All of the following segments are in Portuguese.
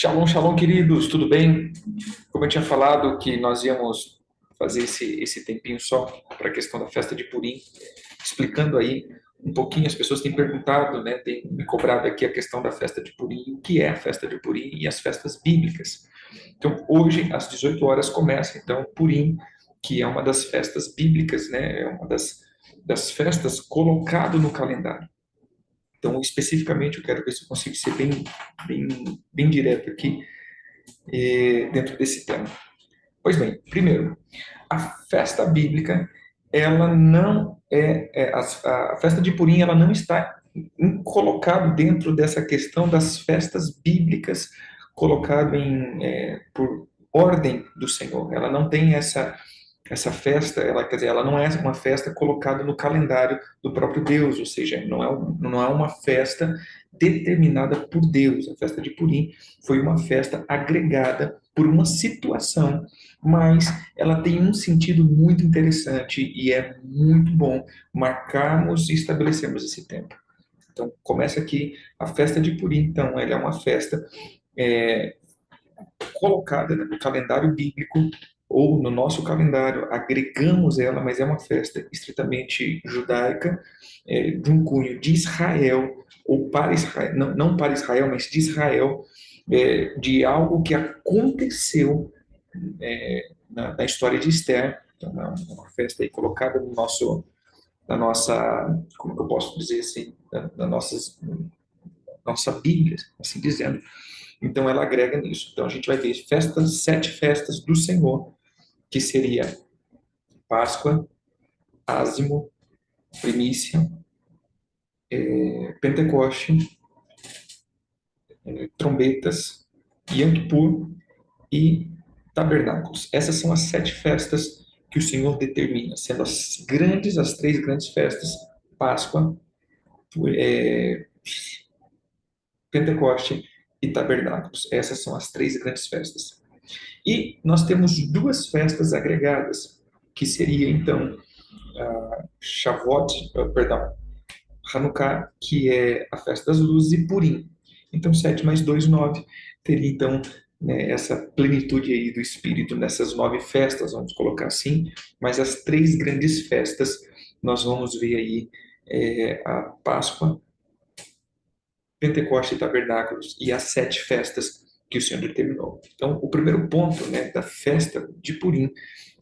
Shalom, shalom, queridos, tudo bem? Como eu tinha falado que nós íamos fazer esse tempinho só para a questão da festa de Purim, explicando aí um pouquinho, as pessoas têm perguntado, né, têm me cobrado aqui a questão da festa de Purim, o que é a festa de Purim e as festas bíblicas. Então, hoje, às 18 horas, começa, então, Purim, que é uma das festas bíblicas, né, é uma das festas colocado no calendário. Então, especificamente, eu quero ver se eu consigo ser bem, bem direto aqui dentro desse tema. Pois bem, primeiro, a festa bíblica, ela não a festa de Purim, ela não está colocado dentro dessa questão das festas bíblicas, colocado por ordem do Senhor. Ela não tem essa festa, ela, quer dizer, ela não é uma festa colocada no calendário do próprio Deus, ou seja, não é uma festa determinada por Deus. A festa de Purim foi uma festa agregada por uma situação, mas ela tem um sentido muito interessante e é muito bom marcarmos e estabelecermos esse tempo. Então, começa aqui a festa de Purim, então, ela é uma festa é, colocada no calendário bíblico ou no nosso calendário, agregamos ela, mas é uma festa estritamente judaica, de um cunho de Israel, ou para Israel, não para Israel, mas de Israel, de algo que aconteceu na história de Esther. Então, é uma festa aí colocada no na nossa, como que eu posso dizer assim, na nossa Bíblia, assim dizendo. Então, ela agrega nisso. Então, a gente vai ter sete festas do Senhor, que seria Páscoa, Ázimo, Primícia, Pentecoste, trombetas, Yom Kippur e Tabernáculos. Essas são as sete festas que o Senhor determina, sendo as três grandes festas, Páscoa, é, Pentecoste e Tabernáculos. Essas são as três grandes festas. E nós temos duas festas agregadas, que seria então Shavuot, perdão, Hanukkah, que é a festa das luzes, e Purim. Então, 7 mais 2, 9. Teria, então, né, essa plenitude aí do Espírito nessas 9 festas, vamos colocar assim. Mas as três grandes festas, nós vamos ver aí a Páscoa, Pentecoste e Tabernáculos, e as 7 festas que o Senhor determinou. Então, o primeiro ponto, né, da festa de Purim,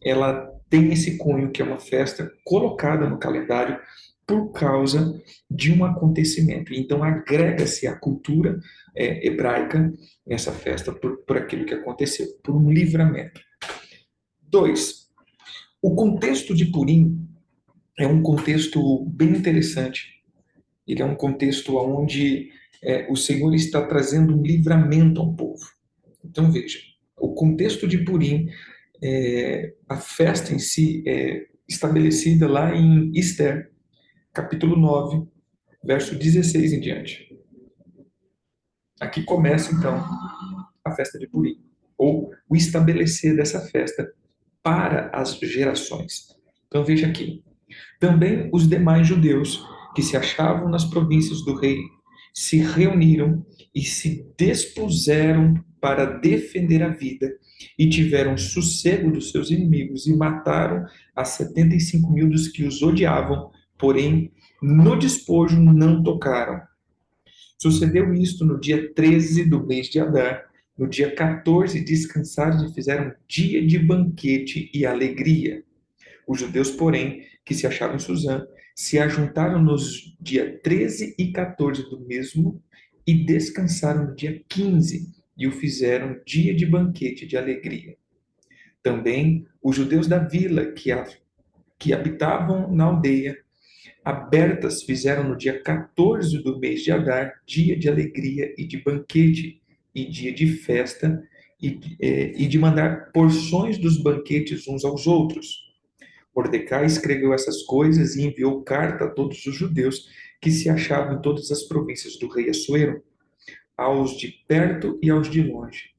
ela tem esse cunho que é uma festa colocada no calendário por causa de um acontecimento. Então, agrega-se à cultura hebraica essa festa por aquilo que aconteceu, por um livramento. Dois, o contexto de Purim é um contexto bem interessante. Ele é um contexto onde o Senhor está trazendo um livramento ao povo. Então, veja, o contexto de Purim, a festa em si é estabelecida lá em Esther, capítulo 9, verso 16 em diante. Aqui começa, então, a festa de Purim, ou o estabelecer dessa festa para as gerações. Então, veja aqui. Também os demais judeus que se achavam nas províncias do rei se reuniram e se dispuseram para defender a vida e tiveram sossego dos seus inimigos e mataram as 75.000 dos que os odiavam, porém no despojo não tocaram. Sucedeu isto no dia 13 do mês de Adar. No dia 14 descansaram e fizeram dia de banquete e alegria. Os judeus, porém, que se achavam em Suzã, se ajuntaram nos dia 13 e 14 do mesmo e descansaram no dia 15 e o fizeram dia de banquete de alegria. Também os judeus da vila que habitavam na aldeia abertas fizeram no dia 14 do mês de Adar dia de alegria e de banquete e dia de festa e de mandar porções dos banquetes uns aos outros. Mordecai escreveu essas coisas e enviou carta a todos os judeus que se achavam em todas as províncias do rei Assuero, aos de perto e aos de longe,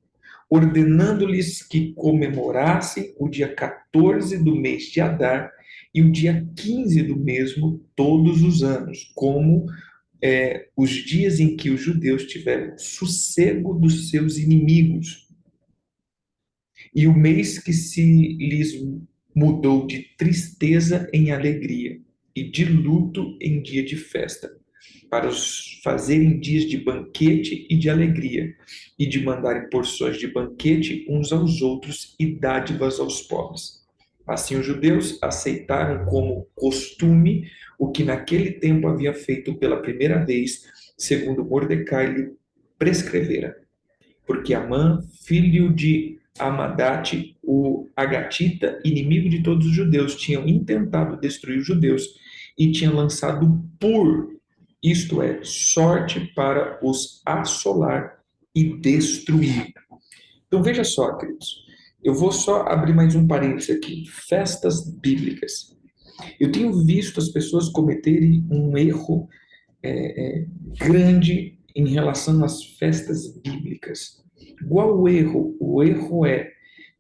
ordenando-lhes que comemorassem o dia 14 do mês de Adar e o dia 15 do mesmo todos os anos, como os dias em que os judeus tiveram sossego dos seus inimigos, e o mês que se lhes mudou de tristeza em alegria, e de luto em dia de festa, para os fazerem dias de banquete e de alegria, e de mandarem porções de banquete uns aos outros e dádivas aos pobres. Assim os judeus aceitaram como costume o que naquele tempo havia feito pela primeira vez, segundo Mordecai lhe prescrevera. Porque Amã, filho de Amadate, o Agatita, inimigo de todos os judeus, tinham intentado destruir os judeus e tinha lançado isto é, sorte para os assolar e destruir. Então veja só, queridos, eu vou só abrir mais um parênteses aqui. Festas bíblicas. Eu tenho visto as pessoas cometerem um erro grande em relação às festas bíblicas. Qual o erro? O erro é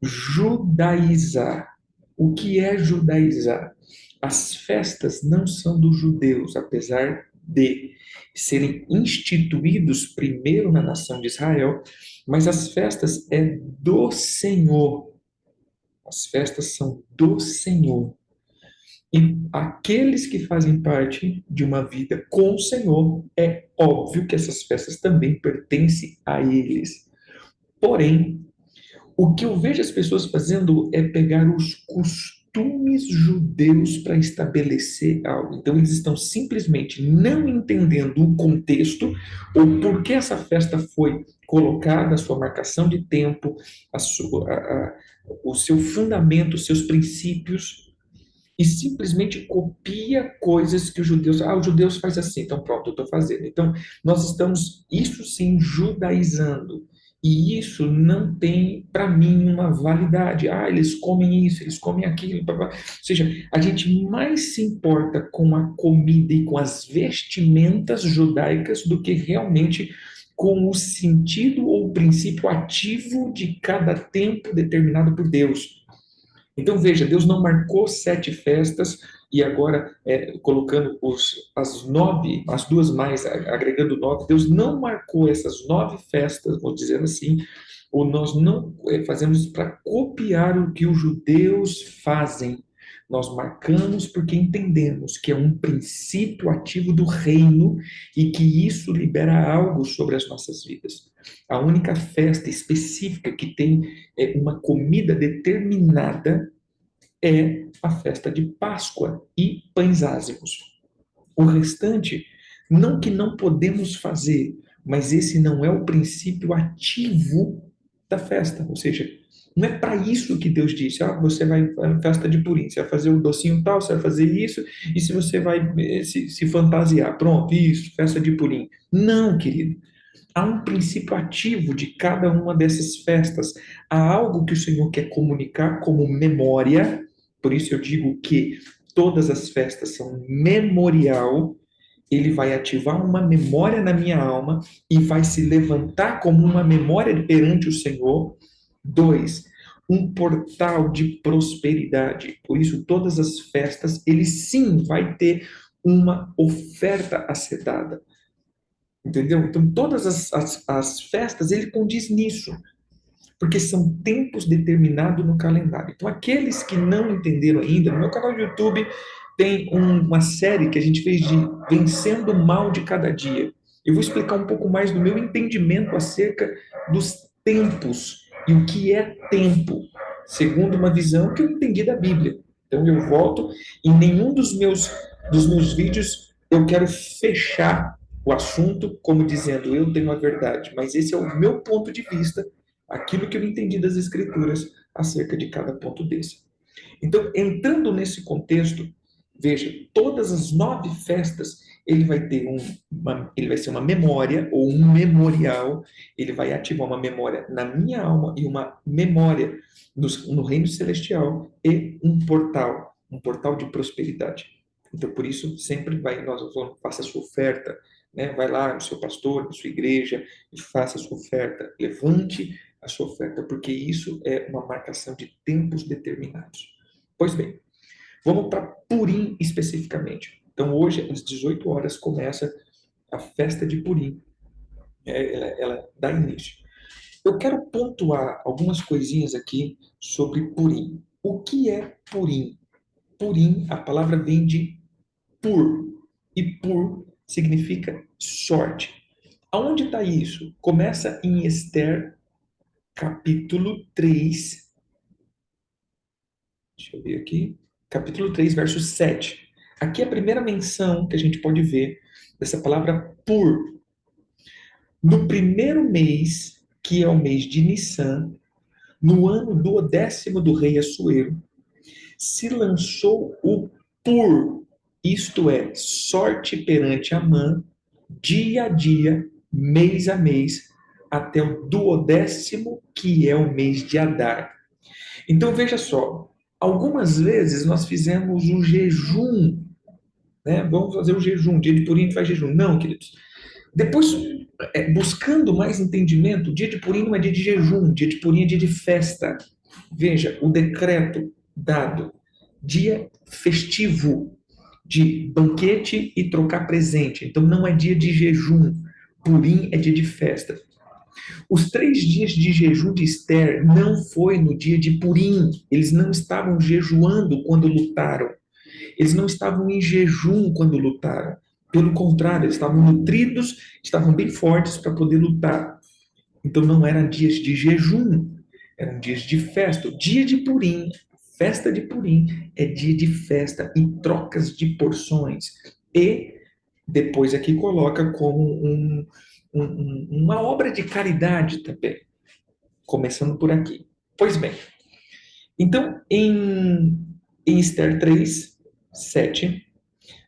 judaizar. O que é judaizar? As festas não são dos judeus, apesar de serem instituídos primeiro na nação de Israel, mas as festas é do Senhor. As festas são do Senhor. E aqueles que fazem parte de uma vida com o Senhor, é óbvio que essas festas também pertencem a eles. Porém, o que eu vejo as pessoas fazendo é pegar os costumes judeus para estabelecer algo. Então, eles estão simplesmente não entendendo o contexto ou por que essa festa foi colocada, a sua marcação de tempo, o seu fundamento, os seus princípios, e simplesmente copia coisas que os judeus, os judeus fazem assim, então pronto, eu estou fazendo. Então, nós estamos, isso sim, judaizando. E isso não tem, para mim, uma validade. Eles comem isso, eles comem aquilo. Blá, blá. Ou seja, a gente mais se importa com a comida e com as vestimentas judaicas do que realmente com o sentido ou o princípio ativo de cada tempo determinado por Deus. Então veja, Deus não marcou 7 festas e agora colocando as 9, as duas mais, agregando 9, Deus não marcou essas 9 festas, vou dizer assim, ou nós não fazemos isso para copiar o que os judeus fazem. Nós marcamos porque entendemos que é um princípio ativo do reino e que isso libera algo sobre as nossas vidas. A única festa específica que tem uma comida determinada é a festa de Páscoa e pães ázimos. O restante, não que não podemos fazer, mas esse não é o princípio ativo da festa. Ou seja, não é para isso que Deus disse, você vai à festa de Purim, você vai fazer o docinho tal, você vai fazer isso, e se você vai se fantasiar, pronto, isso, festa de Purim. Não, querido. Há um princípio ativo de cada uma dessas festas. Há algo que o Senhor quer comunicar como memória, por isso eu digo que todas as festas são memorial. Ele vai ativar uma memória na minha alma e vai se levantar como uma memória perante o Senhor. 2, um portal de prosperidade. Por isso, todas as festas, ele sim vai ter uma oferta a ser dada. Entendeu? Então, todas as festas, ele condiz nisso, porque são tempos determinados no calendário. Então, aqueles que não entenderam ainda, no meu canal do YouTube tem uma série que a gente fez de Vencendo o Mal de Cada Dia. Eu vou explicar um pouco mais do meu entendimento acerca dos tempos e o que é tempo, segundo uma visão que eu entendi da Bíblia. Então, eu volto, em nenhum dos meus vídeos eu quero fechar o assunto como dizendo eu tenho a verdade, mas esse é o meu ponto de vista, aquilo que eu entendi das Escrituras acerca de cada ponto desse. Então, entrando nesse contexto, veja, todas as 9 festas, ele vai ter ele vai ser uma memória ou um memorial, ele vai ativar uma memória na minha alma e uma memória no reino celestial e um portal de prosperidade. Então, por isso, sempre nós falamos, faça a sua oferta, né? Vai lá no seu pastor, na sua igreja e faça a sua oferta. Levante a sua oferta, porque isso é uma marcação de tempos determinados. Pois bem, vamos para Purim especificamente. Então, hoje, às 18 horas, começa A festa de Purim, ela dá início. Eu quero pontuar algumas coisinhas aqui sobre Purim. O que é Purim? Purim, a palavra vem de pur, e pur significa sorte. Aonde está isso? Começa em Esther, capítulo 3. Deixa eu ver aqui. Capítulo 3, verso 7. Aqui é a primeira menção que a gente pode ver dessa palavra pur. No primeiro mês, que é o mês de Nissan, no ano duodécimo do rei Assuero, se lançou o pur, isto é, sorte perante Amã, dia a dia, mês a mês, até o duodécimo, que é o mês de Adar. Então veja só, algumas vezes nós fizemos um jejum, né? Vamos fazer o jejum, dia de Purim faz jejum. Não, queridos. Depois, buscando mais entendimento, dia de Purim não é dia de jejum, dia de Purim é dia de festa. Veja, o decreto dado, dia festivo, de banquete e trocar presente. Então não é dia de jejum, Purim é dia de festa. Os 3 dias de jejum de Esther não foi no dia de Purim. Eles não estavam jejuando quando lutaram. Eles não estavam em jejum quando lutaram. Pelo contrário, eles estavam nutridos, estavam bem fortes para poder lutar. Então não eram dias de jejum, eram dias de festa. O dia de Purim, festa de Purim, é dia de festa e trocas de porções. E depois aqui coloca como uma obra de caridade também, começando por aqui. Pois bem, então em Esther 3, 7,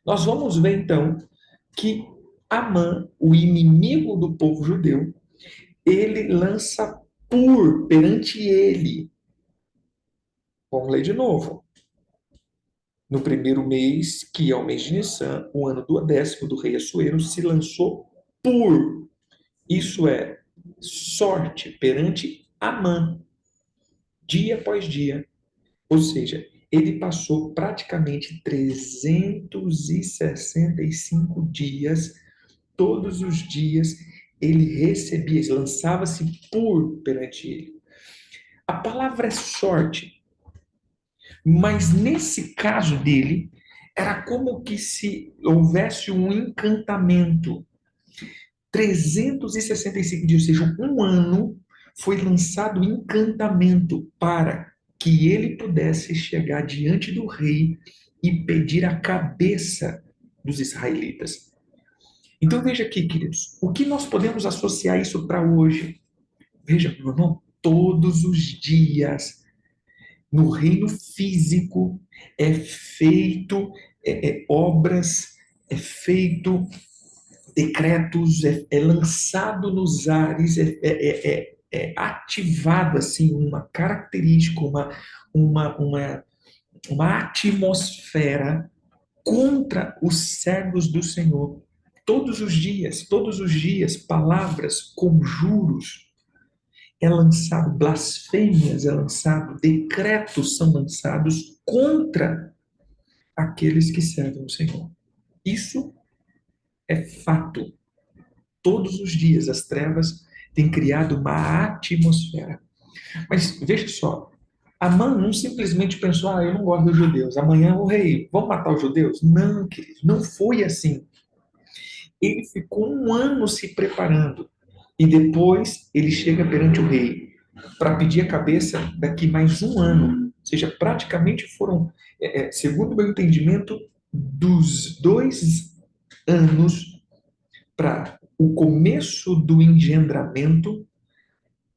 nós vamos ver então que Amã, o inimigo do povo judeu, ele lança pur perante ele. Vamos ler de novo. No primeiro mês, que é o mês de Nissan, o ano duodécimo do rei Assuero, se lançou pur. Isso é sorte perante Amã, dia após dia. Ou seja, ele passou praticamente 365 dias, todos os dias, ele recebia, lançava-se pur perante ele. A palavra é sorte, mas nesse caso dele, era como que se houvesse um encantamento. 365 dias, ou seja, um ano, foi lançado encantamento para que ele pudesse chegar diante do rei e pedir a cabeça dos israelitas. Então veja aqui, queridos, o que nós podemos associar isso para hoje? Veja, meu irmão, todos os dias no reino físico é feito obras, é feito decretos, é lançado nos ares, é ativado assim uma característica, uma, uma, uma atmosfera contra os servos do Senhor. Todos os dias, palavras, conjuros, é lançado, blasfêmias é lançado, decretos são lançados contra aqueles que servem o Senhor. Isso é fato. Todos os dias as trevas têm criado uma atmosfera. Mas veja só, Amã não simplesmente pensou, eu não gosto dos judeus, amanhã o rei, vamos matar os judeus? Não, querido, não foi assim. Ele ficou um ano se preparando e depois ele chega perante o rei para pedir a cabeça daqui mais um ano. Ou seja, praticamente foram, segundo o meu entendimento, dos 2 anos para o começo do engendramento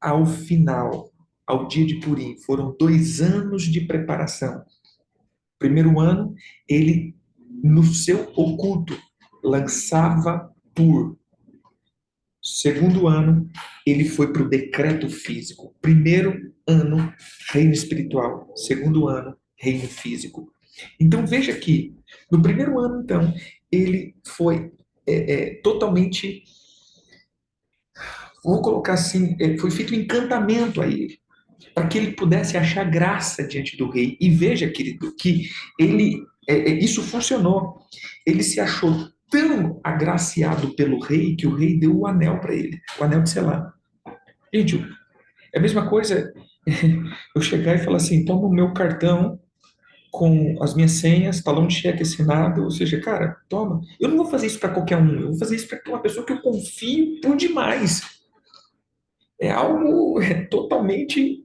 ao final, ao dia de Purim. Foram 2 anos de preparação. Primeiro ano, ele, no seu oculto, lançava pur. Segundo ano, ele foi para o decreto físico. Primeiro ano, reino espiritual. Segundo ano, reino físico. Então veja aqui, no primeiro ano, então, ele foi totalmente, vou colocar assim, foi feito um encantamento a ele, para que ele pudesse achar graça diante do rei. E veja, querido, que ele, isso funcionou. Ele se achou tão agraciado pelo rei que o rei deu o anel para ele, o anel de selar. Gente, é a mesma coisa eu chegar e falar assim: toma o meu cartão com as minhas senhas, talão de cheque assinado, ou seja, cara, toma. Eu não vou fazer isso para qualquer um, eu vou fazer isso para uma pessoa que eu confio por demais. É algo totalmente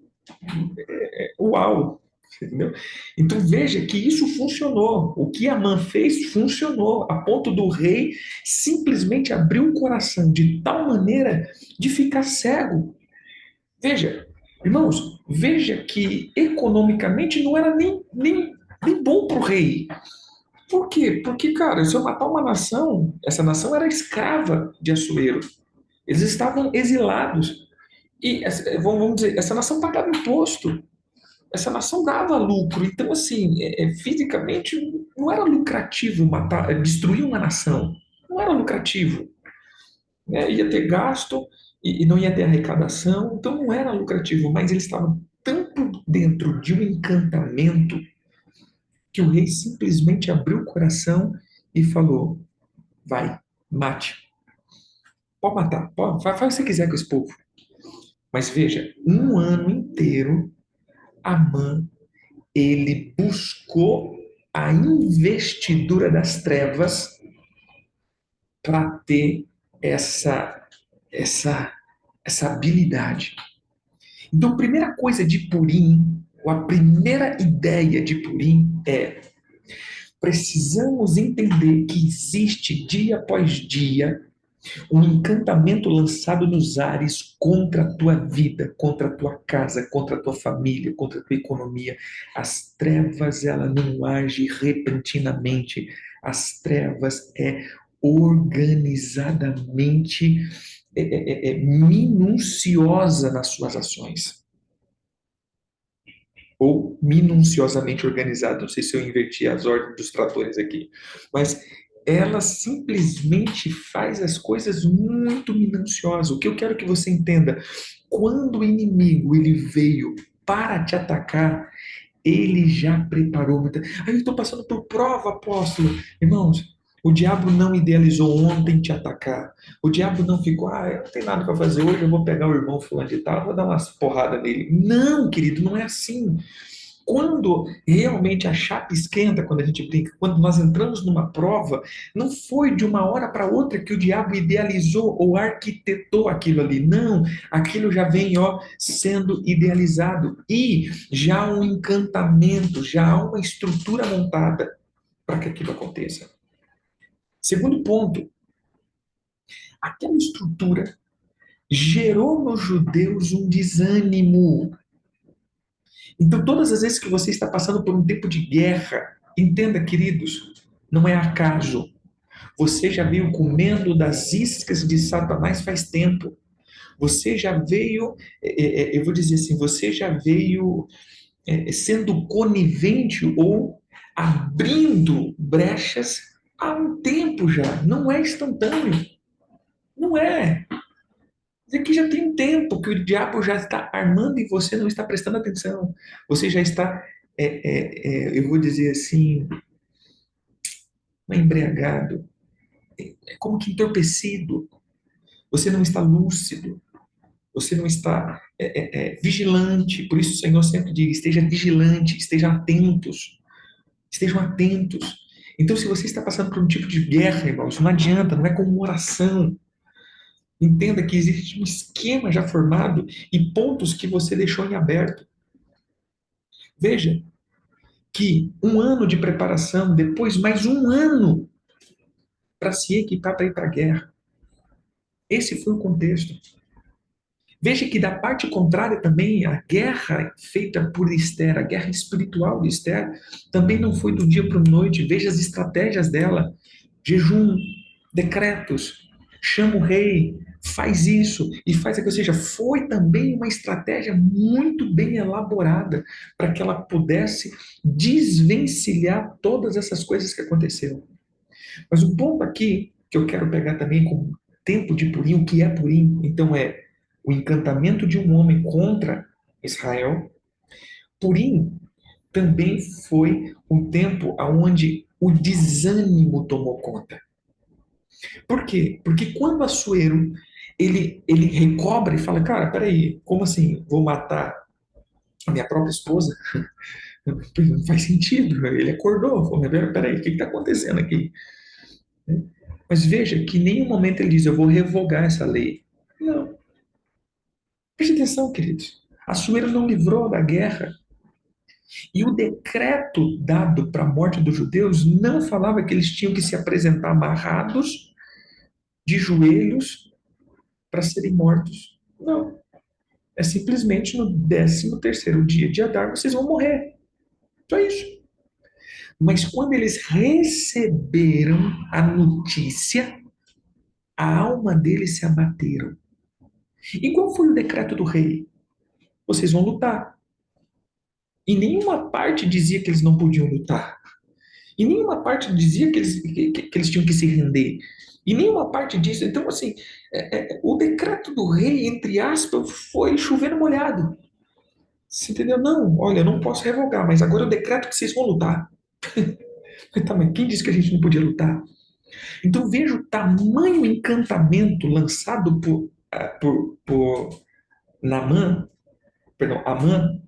uau, entendeu? Então veja que isso funcionou. O que Amã fez funcionou, a ponto do rei simplesmente abrir o coração de tal maneira de ficar cego. Veja, irmãos, veja que economicamente não era nem bom para o rei. Por quê? Porque, cara, se eu matar uma nação, essa nação era escrava de Assuero. Eles estavam exilados. E, vamos dizer, essa nação pagava imposto. Essa nação dava lucro. Então, assim, fisicamente não era lucrativo matar, destruir uma nação. Não era lucrativo, né? Ia ter gasto e não ia ter arrecadação. Então, não era lucrativo. Mas eles estavam tanto dentro de um encantamento que o rei simplesmente abriu o coração e falou: vai, mate. Pode matar, pode, faz o que você quiser com esse povo. Mas veja, um ano inteiro, Amã, ele buscou a investidura das trevas para ter essa, essa, essa habilidade. Então, a primeira coisa de Purim, ou a primeira ideia de Purim é: precisamos entender que existe dia após dia um encantamento lançado nos ares contra a tua vida, contra a tua casa, contra a tua família, contra a tua economia. As trevas, ela não age repentinamente. As trevas é organizadamente, minuciosa nas suas ações. Ou minuciosamente organizada. Não sei se eu inverti as ordens dos tratores aqui. Mas ela simplesmente faz as coisas muito minuciosas. O que eu quero que você entenda, quando o inimigo ele veio para te atacar, ele já preparou muita. Eu estou passando por prova, apóstolo. Irmãos, o diabo não idealizou ontem te atacar. O diabo não ficou, eu não tenho nada para fazer hoje, eu vou pegar o irmão fulano de tal, vou dar umas porradas nele. Não, querido, não é assim. Quando realmente a chapa esquenta, quando a gente brinca, quando nós entramos numa prova, não foi de uma hora para outra que o diabo idealizou ou arquitetou aquilo ali. Não, aquilo já vem, ó, sendo idealizado e já há um encantamento, já há uma estrutura montada para que aquilo aconteça. Segundo ponto, aquela estrutura gerou nos judeus um desânimo. Então, todas as vezes que você está passando por um tempo de guerra, entenda, queridos, não é acaso. Você já veio comendo das iscas de Satanás faz tempo. Você já veio, eu vou dizer assim, você já veio sendo conivente ou abrindo brechas há um tempo já. Não é instantâneo. Não é. Isso aqui já tem um tempo que o diabo já está armando e você não está prestando atenção. Você já está, eu vou dizer assim, não é embriagado, é como que entorpecido. Você não está lúcido. Você não está vigilante. Por isso o Senhor sempre diz: esteja vigilante, estejam atentos. Estejam atentos. Então, se você está passando por um tipo de guerra, irmãos, não adianta, não é como oração. Entenda que existe um esquema já formado e pontos que você deixou em aberto. Veja que um ano de preparação, depois mais um ano para se equipar para ir para a guerra. Esse foi o contexto. Veja que da parte contrária também, a guerra feita por Esther, a guerra espiritual de Esther, também não foi do dia para a noite. Veja as estratégias dela: jejum, decretos, chama o rei, faz isso e faz aquilo. Ou seja, foi também uma estratégia muito bem elaborada para que ela pudesse desvencilhar todas essas coisas que aconteceram. Mas o ponto aqui que eu quero pegar também com tempo de Purim, o que é Purim, então é o encantamento de um homem contra Israel. Purim também foi um tempo onde o desânimo tomou conta. Por quê? Porque quando Assuero, ele recobra e fala, cara, peraí, como assim, vou matar a minha própria esposa? Não faz sentido. Ele acordou, falou, peraí, o que está acontecendo aqui? Mas veja que em nenhum momento ele diz, eu vou revogar essa lei. Não. Preste atenção, queridos. Assuero não livrou da guerra. E o decreto dado para a morte dos judeus não falava que eles tinham que se apresentar amarrados de joelhos para serem mortos. Não. É simplesmente no 13º dia de Adar vocês vão morrer. Só isso. Mas quando eles receberam a notícia, a alma deles se abateram. E qual foi o decreto do rei? Vocês vão lutar. E nenhuma parte dizia que eles não podiam lutar. E nenhuma parte dizia que eles tinham que se render. E nenhuma parte disso. Então, assim, o decreto do rei, entre aspas, foi chover no molhado. Você entendeu? Não, olha, eu não posso revogar, mas agora eu decreto que vocês vão lutar. Mas tá, mas quem disse que a gente não podia lutar? Então veja o tamanho encantamento lançado por Naamã, perdão, Amã,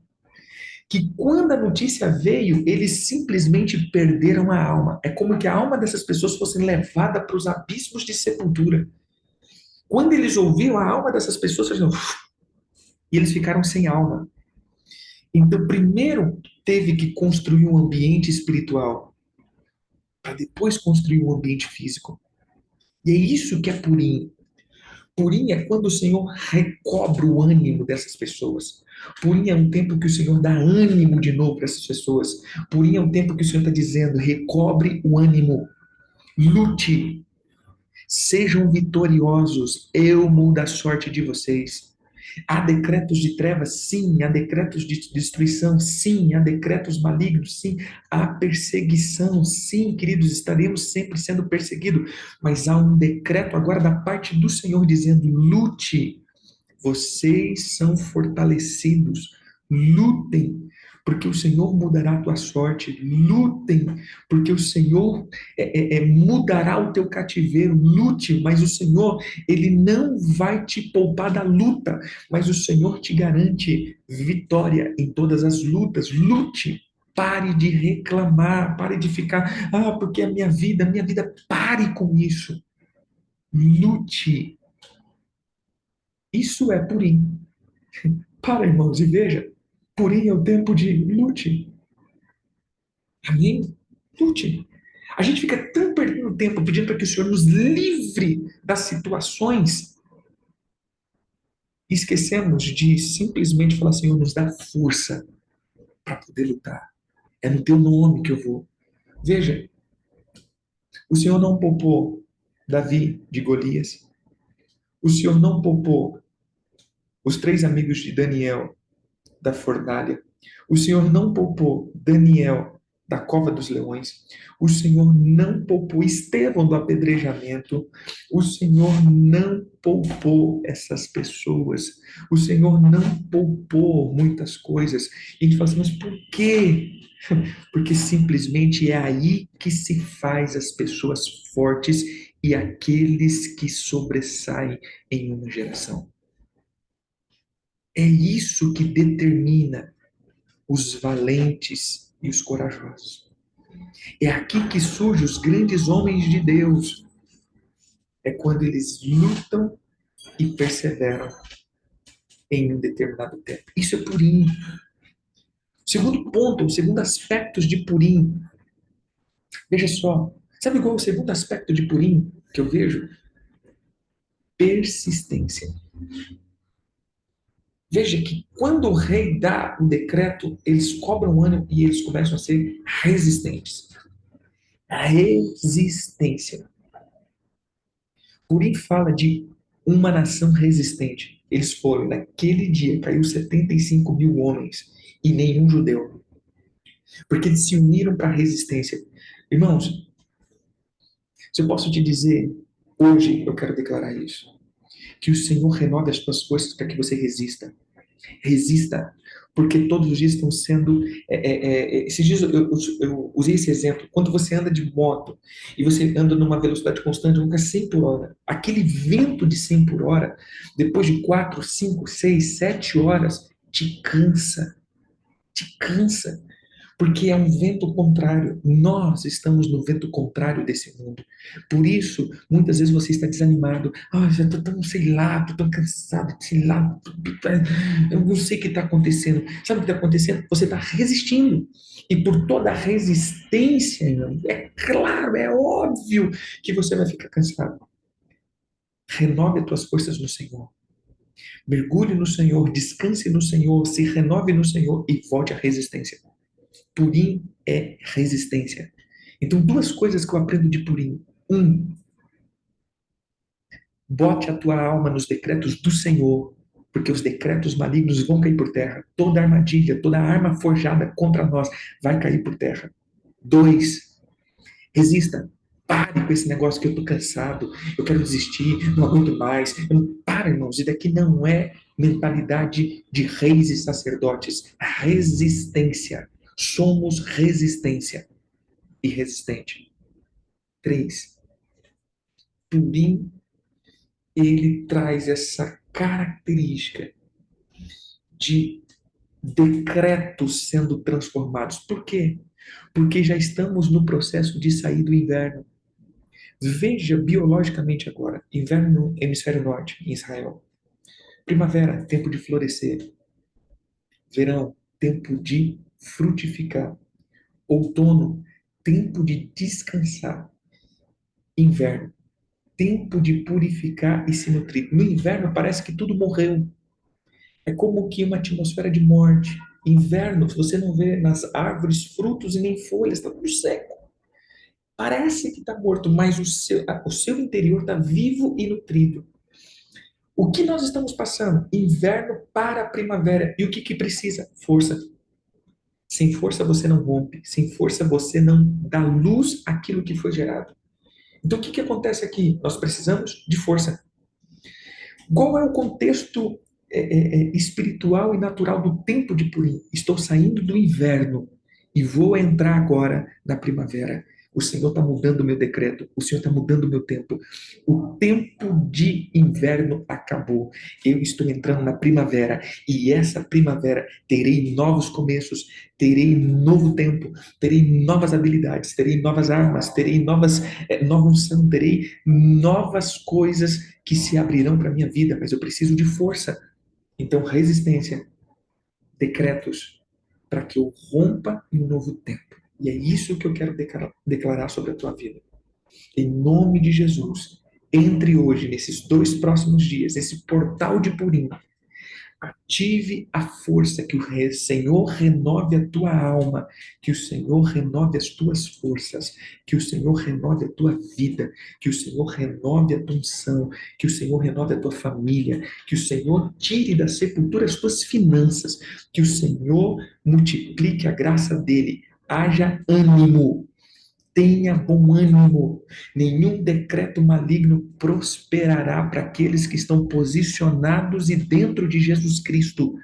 que quando a notícia veio, eles simplesmente perderam a alma. É como que a alma dessas pessoas fosse levada para os abismos de sepultura. Quando eles ouviram, a alma dessas pessoas fez e eles ficaram sem alma. Então, primeiro teve que construir um ambiente espiritual, para depois construir um ambiente físico. E é isso que é Purim. Purim é quando o Senhor recobra o ânimo dessas pessoas. Purim é um tempo que o Senhor dá ânimo de novo para essas pessoas. Purim é um tempo que o Senhor está dizendo: recobre o ânimo, lute, sejam vitoriosos, eu mudo a sorte de vocês. Há decretos de trevas? Sim. Há decretos de destruição? Sim. Há decretos malignos? Sim. Há perseguição? Sim, queridos, estaremos sempre sendo perseguidos. Mas há um decreto agora da parte do Senhor dizendo: lute, vocês são fortalecidos, lutem, porque o Senhor mudará a tua sorte, lutem, porque o Senhor mudará o teu cativeiro, lute, mas o Senhor, Ele não vai te poupar da luta, mas o Senhor te garante vitória em todas as lutas, lute. Pare de reclamar, pare de ficar, porque a minha vida, pare com isso. Lute. Isso é Purim. Para, irmãos, e veja, Purim é o tempo de lute. Amém? Lute. A gente fica tão perdendo tempo pedindo para que o Senhor nos livre das situações e esquecemos de simplesmente falar: Senhor, nos dá força para poder lutar. É no teu nome que eu vou. Veja, o Senhor não poupou Davi de Golias. O Senhor não poupou os 3 amigos de Daniel da fornalha. O Senhor não poupou Daniel da cova dos leões. O Senhor não poupou Estevão do apedrejamento. O Senhor não poupou essas pessoas. O Senhor não poupou muitas coisas. E a gente fala assim, mas por quê? Porque simplesmente é aí que se faz as pessoas fortes e aqueles que sobressaem em uma geração. É isso que determina os valentes e os corajosos. É aqui que surgem os grandes homens de Deus. É quando eles lutam e perseveram em um determinado tempo. Isso é Purim. O segundo ponto, o segundo aspecto de Purim. Veja só. Sabe qual é o segundo aspecto de Purim que eu vejo? Persistência. Veja que quando o rei dá o decreto, eles cobram ânimo e eles começam a ser resistentes. A resistência. Purim fala de uma nação resistente. Eles foram, naquele dia, caiu 75 mil homens e nenhum judeu. Porque eles se uniram para a resistência. Irmãos, se eu posso te dizer, hoje eu quero declarar isso. Que o Senhor renove as tuas forças para que você resista. Resista. porque todos os dias estão sendo. Esses dias eu usei esse exemplo. Quando você anda de moto e você anda numa velocidade constante, nunca 100 por hora, aquele vento de 100 por hora, depois de 4, 5, 6, 7 horas, te cansa, te cansa. Porque é um vento contrário. Nós estamos no vento contrário desse mundo. Por isso, muitas vezes você está desanimado. Ah, já estou tão, sei lá, estou tão cansado, sei lá, eu não sei o que está acontecendo. Sabe o que está acontecendo? Você está resistindo. E por toda a resistência, é claro, é óbvio que você vai ficar cansado. Renove as tuas forças no Senhor. Mergulhe no Senhor, descanse no Senhor, se renove no Senhor e volte à resistência. Purim é resistência. Então, duas coisas que eu aprendo de Purim. Bote a tua alma nos decretos do Senhor, porque os decretos malignos vão cair por terra. Toda armadilha, toda arma forjada contra nós vai cair por terra. Dois, resista. Pare com esse negócio que eu estou cansado, eu quero desistir, não aguento mais. Para, irmãos, isso daqui não é mentalidade de reis e sacerdotes. Resistência. Somos resistência e resistente. Três, Purim, ele traz essa característica de decretos sendo transformados. Por quê? Porque já estamos no processo de sair do inverno. Veja biologicamente agora: inverno no hemisfério norte, em Israel. Primavera, tempo de florescer. Verão, tempo de frutificar. Outono, tempo de descansar. Inverno, tempo de purificar e se nutrir. No inverno parece que tudo morreu. É como que uma atmosfera de morte. Inverno, você não vê nas árvores frutos e nem folhas, está tudo seco. Parece que está morto, mas o seu interior está vivo e nutrido. O que nós estamos passando? Inverno para a primavera. E o que que precisa? Força. Sem força você não rompe. Sem força você não dá luz àquilo que foi gerado. Então o que que acontece aqui? Nós precisamos de força. Qual é o contexto espiritual e natural do tempo de Purim? Estou saindo do inverno e vou entrar agora na primavera. O Senhor está mudando o meu decreto, o Senhor está mudando o meu tempo. O tempo de inverno acabou. Eu estou entrando na primavera e essa primavera terei novos começos, terei novo tempo, terei novas habilidades, terei novas armas, terei nova unção, terei novas coisas que se abrirão para a minha vida, mas eu preciso de força. Então, resistência, decretos, para que eu rompa em um novo tempo. E é isso que eu quero declarar sobre a tua vida. Em nome de Jesus, entre hoje, nesses 2 próximos dias, esse portal de Purim, ative a força, que o Senhor renove a tua alma, que o Senhor renove as tuas forças, que o Senhor renove a tua vida, que o Senhor renove a tua unção, que o Senhor renove a tua família, que o Senhor tire da sepultura as tuas finanças, que o Senhor multiplique a graça dele. Haja ânimo. Tenha bom ânimo, nenhum decreto maligno prosperará para aqueles que estão posicionados e dentro de Jesus Cristo.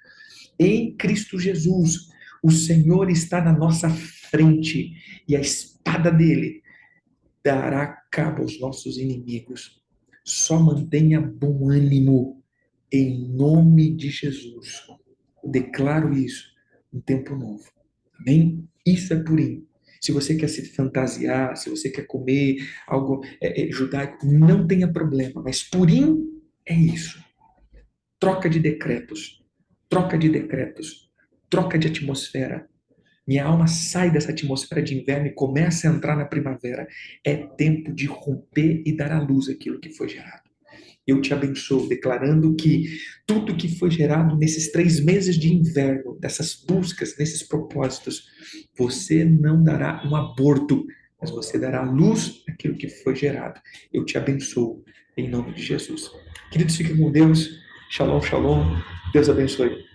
Em Cristo Jesus, o Senhor está na nossa frente e a espada dele dará cabo aos nossos inimigos. Só mantenha bom ânimo em nome de Jesus. Eu declaro isso, um tempo novo. Amém? Isso é Purim. Se você quer se fantasiar, se você quer comer algo judaico, não tenha problema. Mas Purim é isso. Troca de decretos. Troca de decretos. Troca de atmosfera. Minha alma sai dessa atmosfera de inverno e começa a entrar na primavera. É tempo de romper e dar à luz aquilo que foi gerado. Eu te abençoo, declarando que tudo que foi gerado nesses 3 meses de inverno, dessas buscas, nesses propósitos, você não dará um aborto, mas você dará luz àquilo que foi gerado. Eu te abençoo, em nome de Jesus. Queridos, fiquem com Deus. Shalom, shalom. Deus abençoe.